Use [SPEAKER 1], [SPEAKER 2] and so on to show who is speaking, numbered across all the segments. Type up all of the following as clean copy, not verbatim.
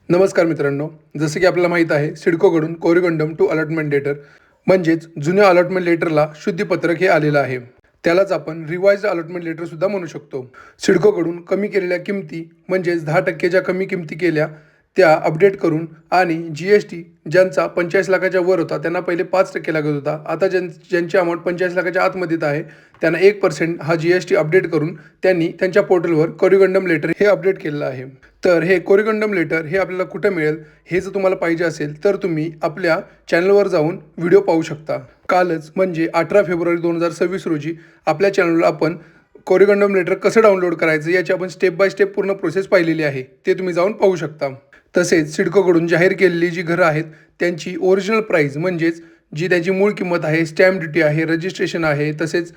[SPEAKER 1] नमस्कार मित्रांनो, जसं की आपल्याला माहीत आहे सिडकोकडून कोरिगंडम टू अलॉटमेंट लेटर म्हणजेच जुन्या अलॉटमेंट लेटरला शुद्धीपत्रक हे आलेलं आहे. त्यालाच आपण रिवाइज्ड अलॉटमेंट लेटर सुद्धा म्हणू शकतो. सिडकोकडून कमी केलेल्या किमती म्हणजेच 10% कमी किमती केल्या त्या अपडेट करून आणि जी-एस-टी ज्यांचा 45 लाखाच्या वर होता त्यांना पहिले 5% लागत होता. आता ज्यांची अमाऊंट 45 लाखाच्या आतमध्ये आहे त्यांना 1% हा जी-एस-टी अपडेट करून त्यांनी त्यांच्या पोर्टलवर कोरिगंडम लेटर हे अपडेट केलेलं आहे. तर हे कोरिगंडम लेटर हे आपल्याला कुठं मिळेल हे जर तुम्हाला पाहिजे असेल तर तुम्ही आपल्या चॅनलवर जाऊन व्हिडिओ पाहू शकता. कालच म्हणजे 18 फेब्रुवारी 2026 रोजी आपल्या चॅनलला आपण कोरिगंडम लेटर कसं डाउनलोड करायचं याची आपण स्टेप बाय स्टेप पूर्ण प्रोसेस पाहिलेली आहे. ते तुम्ही जाऊन पाहू शकता. तसेच सिडकोकडून जाहीर केलेली जी घरं आहेत त्यांची ओरिजिनल प्राईस म्हणजेच जी त्याची मूळ किंमत आहे, स्टॅम्प ड्युटी आहे, रजिस्ट्रेशन आहे, तसेच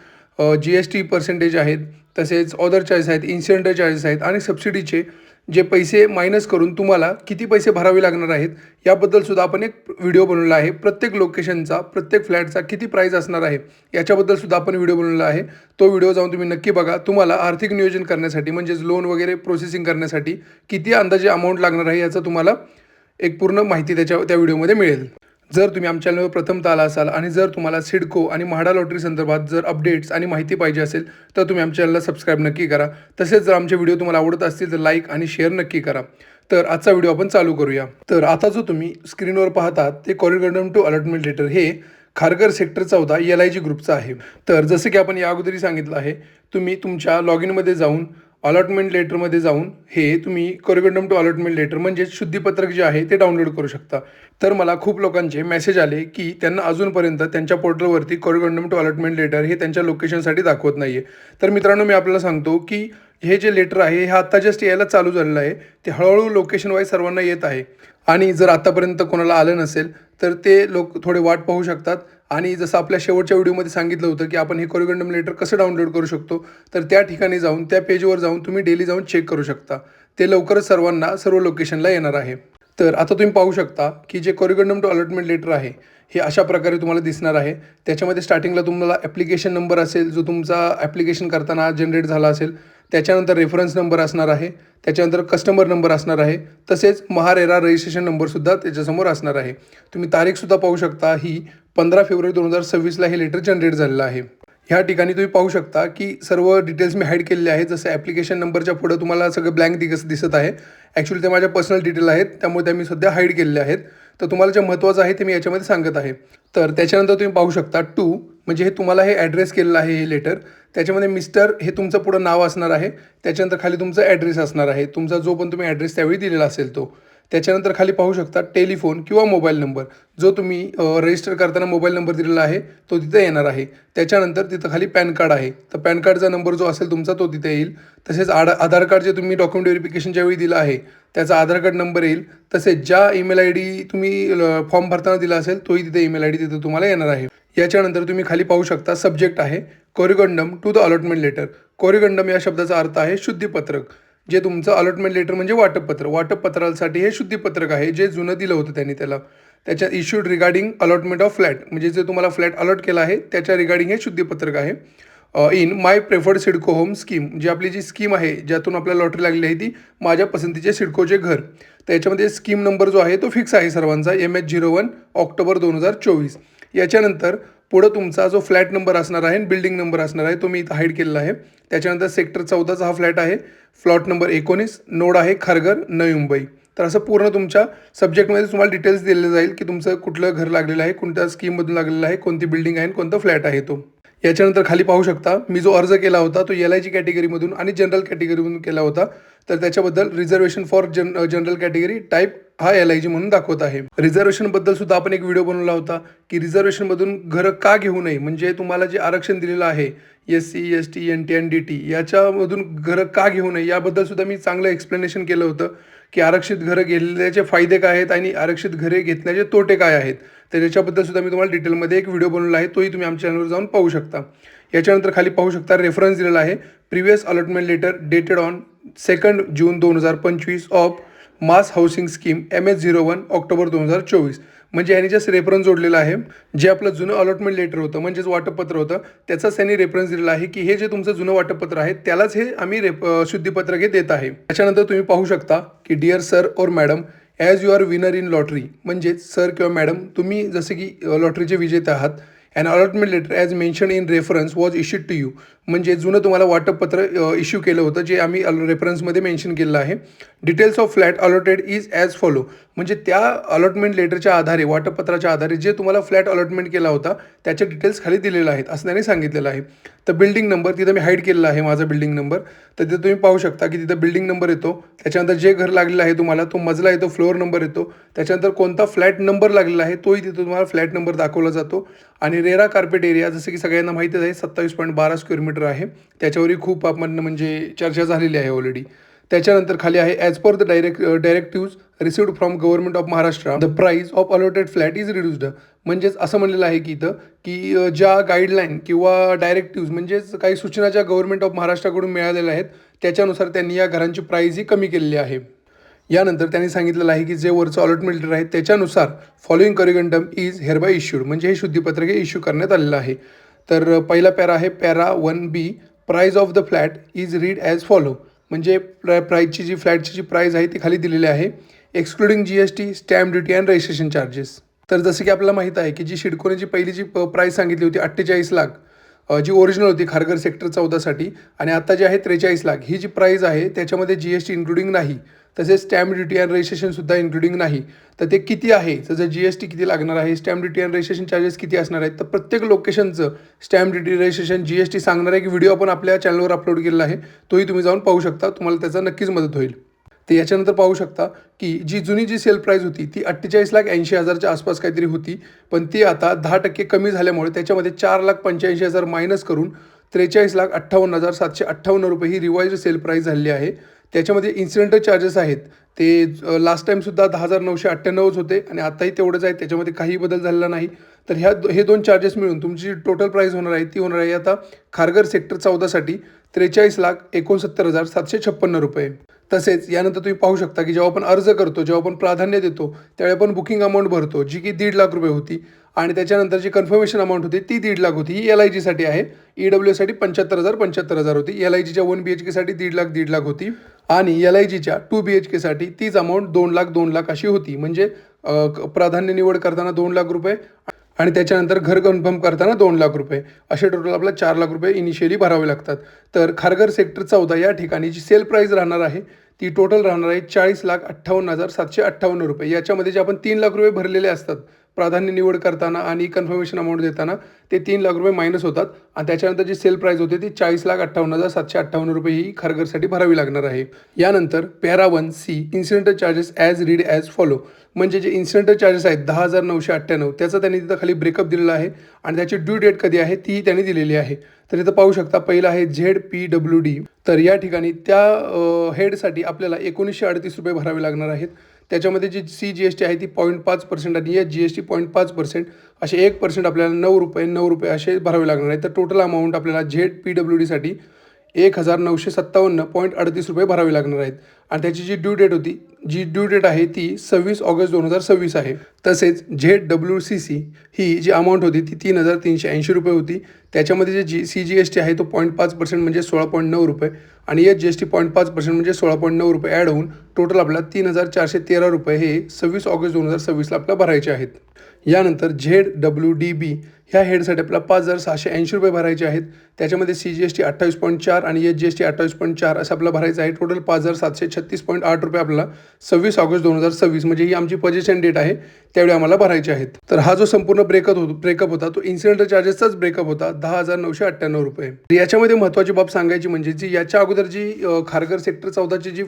[SPEAKER 1] जी-एस-टी पर्सेंटेज आहेत, तसेच अदर चार्जेस आहेत, इन्सिडेंटल चार्जेस आहेत आणि सबसिडीचे जे पैसे मायनस करून तुम्हाला किती पैसे भरावे लागणार आहेत याबद्दल सुद्धा आपण एक व्हिडिओ बनवला आहे. प्रत्येक लोकेशनचा, प्रत्येक फ्लॅटचा किती प्राईस असणार आहे याच्याबद्दल सुद्धा आपण व्हिडिओ बनवला आहे. तो व्हिडिओ जाऊन तुम्ही नक्की बघा. तुम्हाला आर्थिक नियोजन करण्यासाठी म्हणजेच लोन वगैरे प्रोसेसिंग करण्यासाठी किती अंदाजे अमाऊंट लागणार आहे याचं तुम्हाला एक पूर्ण माहिती त्या व्हिडिओमध्ये मिळेल. जर तुम्ही आमच्या चॅनलवर प्रथमतः आला असाल आणि जर तुम्हाला सिडको आणि म्हाडा लॉटरी संदर्भात जर अपडेट्स आणि माहिती पाहिजे असेल तर तुम्ही आमच्या चॅनलला सबस्क्राईब नक्की करा. तसेच जर आमचे व्हिडिओ तुम्हाला आवडत असतील तर लाईक आणि शेअर नक्की करा. तर आजचा व्हिडिओ आपण चालू करूया. तर आता जो तुम्ही स्क्रीनवर पाहतात ते कोरिगंडम टू अलॉटमेंट लेटर हे खारघर सेक्टर 14 LIG ग्रुपचं आहे. तर जसं की आपण या अगोदरही सांगितलं आहे, तुम्ही तुमच्या लॉग इनमध्ये जाऊन अलॉटमेंट लेटरमध्ये जाऊन हे तुम्ही कोरिगंडम टू अलॉटमेंट लेटर म्हणजेच शुद्धीपत्रक जे आहे ते डाउनलोड करू शकता. तर मला खूप लोकांचे मेसेज आले की त्यांना अजूनपर्यंत त्यांच्या पोर्टलवरती कोरिगंडम टू अलॉटमेंट लेटर हे त्यांच्या लोकेशनसाठी दाखवत नाही आहे. तर मित्रांनो, मी आपल्याला सांगतो की हे जे लेटर आहे हे आत्ता जस्ट यायला चालू झालेलं आहे. ते हळूहळू लोकेशन वाईज सर्वांना येत आहे आणि जर आत्तापर्यंत कोणाला आलं नसेल तर ते लोक थोडे वाट पाहू शकतात. आणि जसं आपल्या शेवटच्या व्हिडिओमध्ये सांगितलं होतं की आपण हे कोरिगंडम लेटर कसं डाउनलोड करू शकतो, तर त्या ठिकाणी जाऊन त्या पेजवर जाऊन तुम्ही डेली जाऊन चेक करू शकता. ते लवकरच सर्वांना सर्व लोकेशनला येणार आहे. तर आता तुम्ही पाहू शकता की जे कोरिगंडम टू अलॉटमेंट लेटर आहे हे अशा प्रकारे तुम्हाला दिसणार आहे. त्याच्यामध्ये स्टार्टिंगला तुम्हाला ॲप्लिकेशन नंबर असेल जो तुमचा ॲप्लिकेशन करताना जनरेट झाला असेल, त्याच्यानंतर रेफरन्स नंबर असणार आहे, त्याच्यानंतर कस्टमर नंबर असणार आहे, तसेच महारेरा रजिस्ट्रेशन नंबरसुद्धा त्याच्यासमोर असणार आहे. तुम्ही तारीखसुद्धा पाहू शकता, ही 15 फेब्रुवारी 2026ला हे लेटर जनरेट झालेलं आहे. ह्या ठिकाणी तुम्ही पाहू शकता की सर्व डिटेल्स मी हाईड केलेले आहेत. जसं ॲप्लिकेशन नंबरच्या पुढं तुम्हाला सगळं ब्लँक दिसत आहे. ॲक्च्युली ते माझ्या पर्सनल डिटेल आहेत, त्यामुळे त्या मी सध्या हाईड केलेल्या आहेत. तर तुम्हाला जे महत्त्वाचं आहे ते मी याच्यामध्ये सांगत आहे. तर त्याच्यानंतर तुम्ही पाहू शकता म्हणजे हे तुम्हाला हे ॲड्रेस केलेलं आहे हे लेटर. त्याच्यामध्ये मिस्टर हे तुमचं पुढं नाव असणार आहे. त्याच्यानंतर खाली तुमचा ॲड्रेस असणार आहे, तुमचा जो पण तुम्ही ॲड्रेस त्यावेळी दिलेला असेल तो. त्याच्यानंतर खाली पाहू शकता टेलिफोन किंवा मोबाईल नंबर, जो तुम्ही रजिस्टर करताना मोबाईल नंबर दिलेला आहे तो तिथे येणार आहे. त्याच्यानंतर तिथं खाली पॅन कार्ड आहे, तर पॅन कार्डचा नंबर जो असेल तुमचा तो तिथे येईल. तसेच आधार कार्ड जे तुम्ही डॉक्युमेंट व्हेरिफिकेशनच्या वेळी दिलं आहे त्याचा आधार कार्ड नंबर येईल. तसेच ज्या ईमेल आय डी तुम्ही फॉर्म भरताना दिला असेल तोही तिथे ईमेल आय डी तिथे तुम्हाला येणार आहे. याच्यानंतर तुम्ही खाली पाहू शकता सब्जेक्ट आहे कोरिगंडम टू द अलॉटमेंट लेटर. कोरिगंडम या शब्दाचा अर्थ आहे शुद्धीपत्रक. जे तुमचं अलॉटमेंट लेटर म्हणजे वाटपपत्रासाठी हे शुद्धीपत्रक आहे जे जुनं दिलं होतं त्यांनी त्याला. त्याच्यात issued regarding allotment of flat म्हणजे जे तुम्हाला फ्लॅट अलॉट केला आहे त्याच्या रिगार्डिंग हे शुद्धीपत्रक आहे. In my preferred CIDCO home scheme, जी आपली जी स्कीम आहे ज्यातून आपल्याला लॉटरी लागलेली आहे ती माझ्या पसंतीचे सिडकोचे घर. तर याच्यामध्ये स्कीम नंबर जो आहे तो फिक्स आहे सर्वांचा, MH01 ऑक्टोबर 2024. याच्यानंतर पुढं तुमचा जो फ्लॅट नंबर असणार आहे, बिल्डिंग नंबर असणार आहे तो मी इथं हाईड केलेला आहे. त्याच्यानंतर सेक्टर 14चा हा फ्लॅट आहे, प्लॉट नंबर 19, नोड आहे खारघर, नवी मुंबई. तर असं पूर्ण तुमच्या सब्जेक्टमध्ये तुम्हाला डिटेल्स दिले जाईल की तुमचं कुठलं घर लागलेलं आहे, कोणत्या स्कीममधून लागलेलं आहे, कोणती बिल्डिंग आहे, कोणता फ्लॅट आहे तो. याच्यानंतर खाली पाहू शकता मी जो अर्ज केला होता तो LIG कॅटेगरीमधून आणि जनरल कॅटेगरीमधून केला होता. तर त्याच्याबद्दल reservation for general category type हा LIG म्हणून दाखवत आहे. रिझर्वेशनबद्दल सुद्धा आपण एक व्हिडिओ बनवला होता की रिझर्वेशनमधून घरं का घेऊ नये, म्हणजे तुम्हाला जे आरक्षण दिलेलं आहे SC, ST, NT आणि DT याच्यामधून घरं का घेऊ नये याबद्दल सुद्धा मी चांगलं एक्सप्लेनेशन केलं होतं की आरक्षित घरं घेतल्याचे फायदे काय आहेत आणि आरक्षित घरे घेतल्याचे तोटे काय आहेत. तर याच्याबद्दल सुद्धा मी तुम्हाला डिटेलमध्ये एक व्हिडिओ बनवला आहे, तोही तुम्ही आमच्या चॅनलवर जाऊन पाहू शकता. याच्यानंतर खाली पाहू शकता रेफरन्स दिलेला आहे, previous allotment letter dated on 2 June 2025 of mass housing scheme MH01 October 2024. म्हणजे यांनी जस्ट रेफरन्स जोडलेला आहे. जे आपलं जुनं अलॉटमेंट लेटर होतं म्हणजेच वाटपपत्र होतं त्याचाच त्यांनी रेफरन्स दिलेला आहे की हे जे तुमचं जुनं वाटपपत्र आहे त्यालाच हे आम्ही शुद्धीपत्रक हे देत आहे. त्याच्यानंतर तुम्ही पाहू शकता की dear sir or madam as you are winner in lottery, म्हणजेच सर किंवा मॅडम तुम्ही जसे की लॉटरीचे विजेते आहात. And allotment letter as mention in reference was issued to you, म्हणजे जुनं तुम्हाला वाटपपत्र इश्यू केलं होतं जे आम्ही रेफरन्समध्ये मेन्शन केलेलं आहे. Details of flat allotted is as follow, म्हणजे त्या अलॉटमेंट लेटरच्या आधारे वाटपपत्राच्या आधारे जे तुम्हाला फ्लॅट अलॉटमेंट केला होता त्याचे डिटेल्स खाली दिलेले आहेत असं त्यांनी सांगितलेलं आहे. तर बिल्डिंग नंबर तिथं मी हाईड केलेला आहे माझा बिल्डिंग नंबर, तर तिथं तुम्ही पाहू शकता की तिथं बिल्डिंग नंबर येतो. त्याच्यानंतर जे घर लागलेलं आहे तुम्हाला तो मजला येतो, फ्लोअर नंबर येतो. त्याच्यानंतर कोणता फ्लॅट नंबर लागलेला आहे तोही तिथं तुम्हाला फ्लॅट नंबर दाखवला जातो. आणि रेरा कार्पेट एरिया जसं की सगळ्यांना माहितीच आहे 27.12 स्क्वेअर मीटर आहे. त्याच्यावरही खूप आपण म्हणजे चर्चा झालेली आहे ऑलरेडी. त्याच्यानंतर खाली आहे as per the directives received from government of Maharashtra the price of allotted flat is reduced, म्हणजेच असं म्हणलेलं आहे की इथं की ज्या गाईडलाईन किंवा डायरेक्टिव्ज म्हणजेच काही सूचना ज्या गव्हर्नमेंट ऑफ महाराष्ट्राकडून मिळालेल्या आहेत त्याच्यानुसार त्यांनी या घरांची प्राईजही कमी केलेली आहे. यानंतर त्यांनी सांगितलेलं आहे की जे वरचं अलॉटमेंट लेटर आहे त्याच्यानुसार फॉलोइंग कॉरिगंडम इज हेअरबाय इश्यूड, म्हणजे हे शुद्धीपत्रक हे इश्यू करण्यात आलेलं आहे. तर पहिला पॅरा आहे para 1B, price of the flat is read as follow, म्हणजे प्राईजची जी फ्लॅटची जी प्राईज आहे ती खाली दिलेली आहे. Excluding GST, stamp duty and registration charges. तर जसं की आपल्याला माहीत आहे की जी सिडकोने जी पहिली जी प्राईस सांगितली होती 48 लाख, जी ओरिजिनल होती खारघर सेक्टर 14साठी, आणि आता जी आहे 43 लाख, ही जी प्राईज आहे त्याच्यामध्ये GST इन्क्लुडिंग नाही, तसेच स्टॅम्प ड्युटी अँड रजिस्ट्रेशनसुद्धा इन्क्लुडिंग नाही. तर ते किती आहे, जर GST किती लागणार आहे, stamp duty and registration charges किती असणार आहेत, तर प्रत्येक लोकेशनचं स्टॅम्प ड्युटी रजिस्ट्रेशन GST सांगणार आहे की व्हिडिओ आपण आपल्या चॅनलवर अपलोड केलेला आहे, तोही तुम्ही जाऊन पाहू शकता, तुम्हाला त्याचा नक्कीच मदत होईल. तर याच्यानंतर पाहू शकता की जुनी जी सेल प्राईज होती ती 48,80,000च्या आसपास काहीतरी होती, पण ती आता 10% कमी झाल्यामुळे त्याच्यामध्ये 4,85,000 मायनस करून 43,58,758 रुपये ही रिवाइज्ड सेल प्राईज झालेली आहे. त्याच्यामध्ये इन्सिडेंटल चार्जेस आहेत ते लास्ट टाईमसुद्धा 10,998च होते आणि आताही तेवढंच आहे, त्याच्यामध्ये काही बदल झालेला नाही. तर हे दोन चार्जेस मिळून तुमची टोटल प्राईस होणार आहे ती होणार आहे आता खारघर सेक्टर 14साठी 43,69,756 रुपये. तसेच यानंतर तुम्ही पाहू शकता की जेव्हा आपण अर्ज करतो, जेव्हा आपण प्राधान्य देतो त्यावेळी आपण बुकिंग अमाऊंट भरतो जी की 1.5 लाख रुपये होती, आणि त्याच्यानंतर जी कन्फर्मेशन अमाऊंट होती ती 1.5 लाख होती. ही LIGसाठी आहे. EWSसाठी 75,000 होती. LIGच्या 1 BHKसाठी 1.5 लाख होती, आणि LIGच्या 2 BHKसाठी तीच अमाऊंट 2 लाख अशी होती. म्हणजे प्राधान्य निवड करताना 2 लाख रुपये आणि त्याच्यानंतर घर कन्फर्म करताना 2 लाख रुपये, असे टोटल आपल्याला 4 लाख रुपये इनिशियली भरावे लागतात. तर खारघर सेक्टर 14 या ठिकाणी जी सेल प्राईज राहणार आहे ती टोटल राहणार आहे 40,58,758 रुपये. याच्यामध्ये जे आपण 3 लाख रुपये भरलेले असतात प्राधान्य निवड करताना आणि कन्फर्मेशन अमाऊंट देताना, ते 3 लाख रुपये मायनस होतात, आणि त्याच्यानंतर जी सेल प्राईज होते ती 40,58,758 रुपये ही खारघरसाठी भरावी लागणार आहे. यानंतर para 1C, incidental charges as read as follow, म्हणजे जे इन्सिडेंटल चार्जेस आहेत 10,998 त्याचा त्यांनी तिथं खाली ब्रेकअप दिलेला आहे, आणि त्याची ड्यू डेट कधी आहे तीही त्यांनी दिलेली आहे. तर इथं पाहू शकता पहिलं आहे ZPWD. तर या ठिकाणी त्या हेडसाठी आपल्याला 1938 रुपये भरावे लागणार आहेत. त्याच्यामध्ये जी CGST आहे ती 0.5% आणि GST 0.5%, असे 1% आपल्याला 9 रुपये असे भरावे लागणार आहे. तर टोटल अमाऊंट आपल्याला ZPWDसाठी 1,957.38 रुपये भरावे लागणार आहेत. आणि त्याची जी ड्यू डेट आहे ती 26 ऑगस्ट 2026 आहे. तसेच ZWCC ही जी अमाऊंट होती ती 3,380 रुपये होती. त्याच्यामध्ये जे CGST आहे तो 0.5% म्हणजे 16.9 रुपये, आणि GST 0.5% म्हणजे 16.9 रुपये ॲड होऊन टोटल आपल्याला 3,413 रुपये हे 26 ऑगस्ट 2026ला आपल्याला भरायचे आहेत. यानंतर ZWDB ह्या हेडसाठी आपल्याला 5,680 रुपये भरायचे आहेत. त्याच्यामध्ये CGST 28.4 आणि GST 28.4 असं आपल्याला भरायचं आहे. टोटल 5,736.8 रुपये आपल्याला 26 ऑगस्ट 2026 म्हणजे ही आमची पोझिशन डेट आहे त्यावेळी आम्हाला भरायचे आहेत. तर हा जो संपूर्ण ब्रेकअप होता तो इन्सिडेंटल चार्जेसचाच ब्रेकअप होता 10,998 रुपये. याच्यामध्ये महत्त्वाची बाब सांगायची म्हणजे जी याच्या अगोदर जी खारघर सेक्टर 14ची जी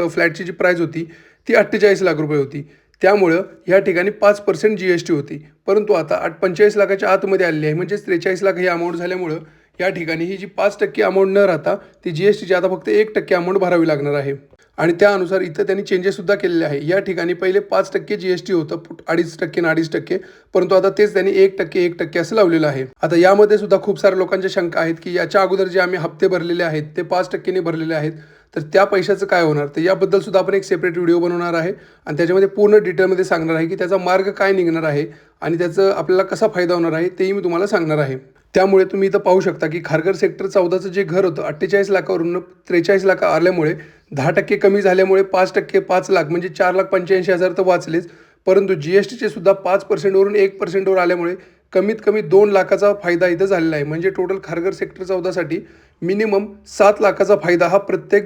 [SPEAKER 1] फ्लॅटची जी प्राईज होती ती 48 लाख रुपये होती. त्यामुळं या ठिकाणी 5% GST होती, परंतु आता 45 लाखाच्या आतमध्ये आलेली आहे, म्हणजेच 43 लाख ही अमाऊंट झाल्यामुळं या ठिकाणी ही जी 5% अमाऊंट न राहता ती GSTची आता फक्त 1% अमाऊंट भरावी लागणार आहे. आणि त्यानुसार इथं त्यांनी चेंजेससुद्धा केलेले आहे. या ठिकाणी पहिले 5% GST होतं, 2.5% आणि 2.5%, परंतु आता तेच त्यांनी 1% असं लावलेलं आहे. आता यामध्ये सुद्धा खूप साऱ्या लोकांच्या शंका आहेत की याच्या अगोदर जे आम्ही हप्ते भरलेले आहेत ते 5%ने भरलेले आहेत, तर त्या पैशाचं काय होणार. तर याबद्दल सुद्धा आपण एक सेपरेट व्हिडिओ बनवणार आहे आणि त्याच्यामध्ये पूर्ण डिटेलमध्ये सांगणार आहे की त्याचा मार्ग काय निघणार आहे आणि त्याचं आपल्याला कसा फायदा होणार आहे तेही मी तुम्हाला सांगणार आहे. त्यामुळे तुम्ही इथं पाहू शकता की खारघर सेक्टर 14चं जे घर होतं 48 लाखावरून 43 लाख आल्यामुळे 10% कमी झाल्यामुळे 5% 5 लाख म्हणजे 4,85,000 तर वाचलेच, परंतु GSTचे सुद्धा 5% वरून 1% वर आल्यामुळे कमीत कमी 2 लाखाचा फायदा इथं झालेला आहे. म्हणजे टोटल खारघर सेक्टर 14साठी मिनिमम 7 लाखाचा फायदा हा प्रत्येक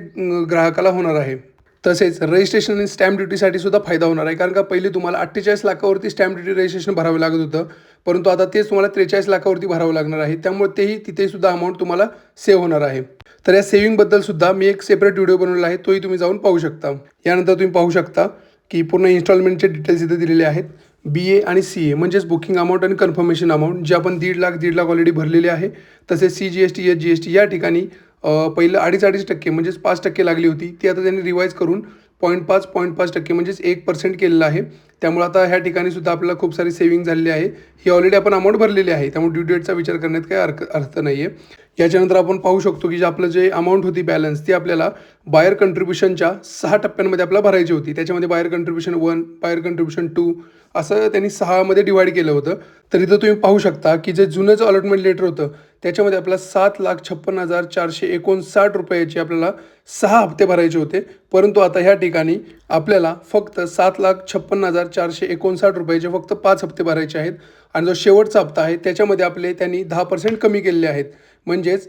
[SPEAKER 1] ग्राहकाला होणार आहे. तसेच रजिस्ट्रेशन आणि स्टॅम्प ड्युटीसाठी सुद्धा फायदा होणार आहे, कारण का पहिले तुम्हाला 48 लाखावरती स्टॅम्प ड्युटी रजिस्ट्रेशन भरावं लागत होतं, परंतु आता तेच तुम्हाला 43 लाखावरती भरावं लागणार आहे. त्यामुळे तेही तिथे सुद्धा अमाऊंट तुम्हाला सेव्ह होणार आहे. तर या सेव्हिंगबद्दल सुद्धा मी एक सेपरेट व्हिडिओ बनवला आहे, तोही तुम्ही जाऊन पाहू शकता. यानंतर तुम्ही पाहू शकता की पूर्ण इन्स्टॉलमेंटचे डिटेल्स इथे दिलेले आहेत. BA आणि CA म्हणजेच बुकिंग अमाऊंट आणि कन्फर्मेशन अमाऊंट जे आपण 1.5 लाख ऑलरेडी भरलेले आहे. तसेच CGST SGST या ठिकाणी पहिलं 2.5% म्हणजेच 5% लागली होती, ती आता त्यांनी रिवाईज करून 0.5% म्हणजेच 1% केलेलं आहे. त्यामुळे आता ह्या ठिकाणी सुद्धा आपल्याला खूप सारी सेव्हिंग झालेली आहे. ही ऑलरेडी आपण अमाऊंट भरलेली आहे, त्यामुळे ड्यू डेटचा विचार करण्यात काही अर्थ नाही आहे. याच्यानंतर आपण पाहू शकतो की आपलं जे अमाऊंट होती बॅलन्स ती आपल्याला बायर कंट्रीब्युशनच्या 6 टप्प्यांमध्ये आपल्याला भरायची होती. त्याच्यामध्ये बायर कंट्रीब्युशन 1, बायर कंट्रीब्युशन 2 असं त्यांनी 6मध्ये डिवाईड केलं होतं. तर इथं तुम्ही पाहू शकता की जे जुनं जे अलॉटमेंट लेटर होतं त्याच्यामध्ये आपल्याला 7,56,459 रुपयाची आपल्याला 6 हप्ते भरायचे होते, परंतु आता ह्या ठिकाणी आपल्याला फक्त 7,56,459 रुपयाचे फक्त 5 हप्ते भरायचे आहेत. आणि जो शेवटचा हप्ता आहे त्याच्यामध्ये आपले त्यांनी 10% कमी केलेले आहेत. म्हणजेच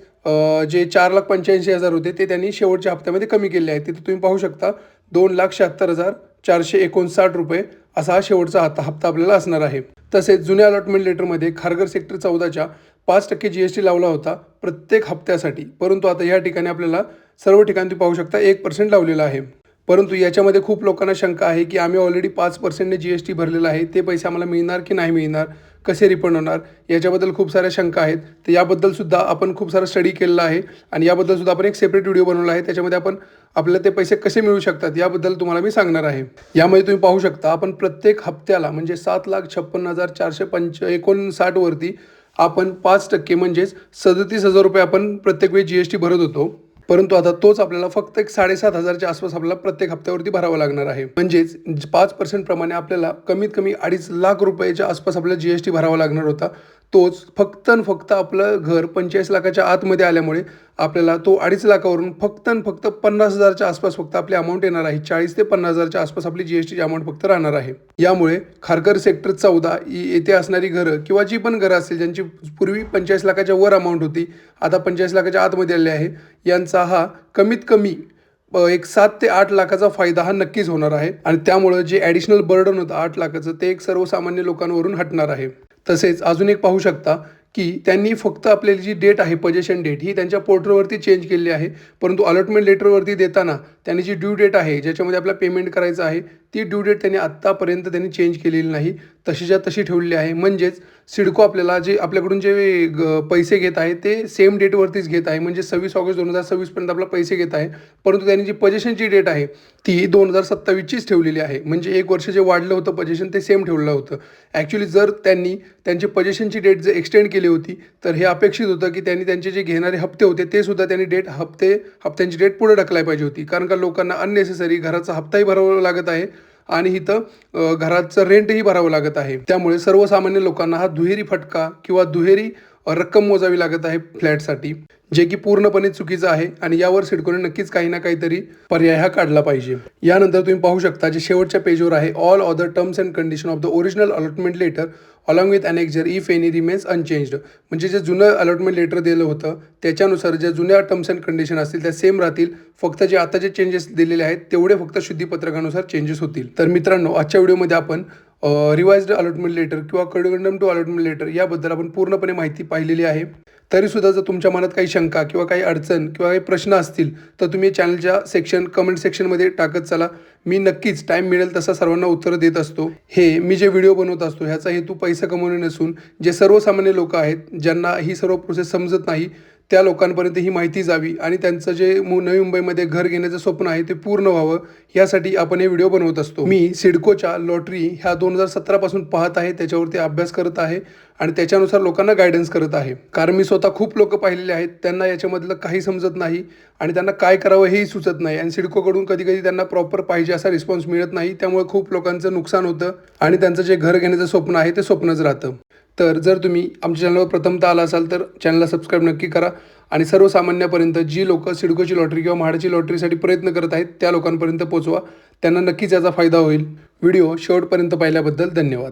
[SPEAKER 1] जे 4,85,000 होते ते त्यांनी शेवटच्या हप्त्यामध्ये कमी केले आहेत. तिथे तुम्ही पाहू शकता 2,76,459 रुपये असा हा शेवटचा हप्ता आपल्याला असणार आहे. तसेच जुन्या अलॉटमेंट लेटरमध्ये खारघर सेक्टर 14च्या 5% GST लावला होता प्रत्येक हप्त्यासाठी, परंतु आता या ठिकाणी आपल्याला सर्व ठिकाणी तुम्ही पाहू शकता 1% लावलेला आहे. परंतु याच्यामध्ये खूप लोकांना शंका आहे की आम्ही ऑलरेडी 5%ने GST भरलेला आहे, ते पैसे आम्हाला मिळणार की नाही मिळणार, कसे रिफंड होणार, याच्याबद्दल खूप साऱ्या शंका आहेत. तर याबद्दल सुद्धा आपण खूप सारा स्टडी केलेला आहे आणि याबद्दल सुद्धा आपण एक सेपरेट व्हिडिओ बनवला आहे. त्याच्यामध्ये आपण आपल्याला ते पैसे कसे मिळू शकतात याबद्दल तुम्हाला मी सांगणार आहे. यामध्ये तुम्ही पाहू शकता आपण प्रत्येक हप्त्याला म्हणजे 7,56,459 वरती आपण 5% म्हणजेच 37,000 रुपये आपण प्रत्येक वेळी GST भरत होतो, परंतु आता तोच आपल्याला फक्त 7,500च्या आसपास आपल्याला प्रत्येक हप्त्यावरती भरावा लागणार आहे. म्हणजेच 5% प्रमाणे आपल्याला कमीत कमी 2.5 लाख रुपयाच्या आसपास आपल्याला GST भरावा लागणार होता. तोच फक्त आपलं घर 45 लाखाच्या आतमध्ये आल्यामुळे आपल्याला तो 2.5 लाखावरून फक्त 50,000च्या आसपास फक्त आपली अमाऊंट येणार आहे. 40 ते 50,000च्या आसपास आपली GSTची अमाऊंट फक्त राहणार आहे. यामुळे खारघर सेक्टर 14 येथे असणारी घरं किंवा जी पण घरं असतील ज्यांची पूर्वी 45 लाखाच्या वर अमाऊंट होती, आता 45 लाखाच्या आतमध्ये आले आहे, यांचा हा कमीत कमी एक 7 ते 8 लाखाचा फायदा हा नक्कीच होणार आहे. आणि त्यामुळे जे ॲडिशनल बर्डन होतं 8 लाखाचं ते एक सर्वसामान्य लोकांवरून हटणार आहे. तसेच अजून एक पाहू शकता की त्यांनी फक्त आपल्याला जी डेट आहे पोजेशन डेट ही त्यांच्या पोर्टलवरती चेंज केलेली आहे, परंतु अलॉटमेंट लेटरवरती देताना त्यांनी जी ड्यू डेट आहे ज्याच्यामध्ये आपल्याला पेमेंट करायचं आहे ती ड्यू डेट त्यांनी आत्तापर्यंत त्यांनी चेंज केलेली नाही, तशीच्या तशी ठेवलेली आहे. म्हणजेच सिडको आपल्याला जे आपल्याकडून जे पैसे घेत आहे ते सेम डेटवरतीच घेत आहे, म्हणजे 26 ऑगस्ट 2026पर्यंत आपला पैसे घेत आहे, परंतु त्यांनी जी पोजेशनची डेट आहे ती 2027चीच ठेवलेली आहे. म्हणजे 1 वर्ष जे वाढलं होतं पोजेशन ते सेम ठेवलं होतं. ॲक्च्युली जर त्यांनी त्यांची पोजेशनची डेट जर एक्सटेंड केली होती तर हे अपेक्षित होतं की त्यांनी त्यांचे जे घेणारे हप्ते होते ते सुद्धा त्यांनी हप्त्यांची डेट पुढे ढकलायला पाहिजे होती, कारण का लोकांना अननेसेसरी घराचा हप्ताही भरावा लागत आहे आणि इथं घराचं रेंटही भरावं लागत आहे. त्यामुळे सर्वसामान्य लोकांना हा दुहेरी फटका किंवा दुहेरी रक्कम मोजावी लागत आहे फ्लॅटसाठी, जे की पूर्णपणे चुकीचं आहे आणि यावर सिडकोने नक्कीच काही ना काहीतरी पर्याय हा काढला पाहिजे. यानंतर तुम्ही पाहू शकता जे शेवटच्या पेजवर आहे, all other terms and condition of the original allotment letter along with annexure if any remains unchanged. म्हणजे जे जुनं अलॉटमेंट लेटर दिलं होतं त्याच्यानुसार ज्या जुन्या टर्म्स अँड कंडिशन असतील त्या सेम राहतील, फक्त जे आता जे चेंजेस दिलेले आहेत तेवढे फक्त शुद्धीपत्रकानुसार चेंजेस होतील. तर मित्रांनो, आजच्या व्हिडिओमध्ये आपण रिवाइज्ड अलॉटमेंट लेटर किंवा कोरिगंडम टू अलॉटमेंट लेटर याबद्दल आपण पूर्णपणे माहिती पाहिलेली आहे. तरीसुद्धा जर तुमच्या मनात काही शंका किंवा काही अडचण किंवा काही प्रश्न असतील तर तुम्ही चॅनलच्या कमेंट सेक्शनमध्ये टाकत चला. मी नक्कीच टाईम मिळेल तसा सर्वांना उत्तरं देत असतो. हे मी जे व्हिडिओ बनवत असतो ह्याचा हेतू पैसा कमवणे नसून जे सर्वसामान्य लोक आहेत ज्यांना ही सर्व प्रोसेस समजत नाही त्या लोकांपर्यंत ही माहिती जावी आणि त्यांचं जे नवी मुंबईमध्ये घर घेण्याचं स्वप्न आहे ते पूर्ण व्हावं यासाठी आपण हे व्हिडिओ बनवत असतो. मी सिडकोच्या लॉटरी ह्या 2017 पासून पाहत आहे, त्याच्यावरती अभ्यास करत आहे आणि त्याच्यानुसार लोकांना गायडन्स करत आहे. कारण मी स्वतः खूप लोक पाहिलेले आहेत, त्यांना याच्यामधलं काही समजत नाही आणि त्यांना काय करावं हेही सुचत नाही आणि सिडकोकडून कधी कधी त्यांना प्रॉपर पाहिजे असा रिस्पॉन्स मिळत नाही. त्यामुळे खूप लोकांचं नुकसान होतं आणि त्यांचं जे घर घेण्याचं स्वप्न आहे ते स्वप्नच राहतं. तर जर तुम्ही आमच्या चॅनलवर प्रथमतः आला असाल तर चॅनलला सबस्क्राईब नक्की करा आणि सर्वसामान्यापर्यंत जी लोक सिडकोची लॉटरी किंवा म्हाडाची लॉटरीसाठी प्रयत्न करत आहेत त्या लोकांपर्यंत पोहोचवा. त्यांना नक्कीच याचा फायदा होईल. व्हिडिओ शेवटपर्यंत पाहिल्याबद्दल धन्यवाद.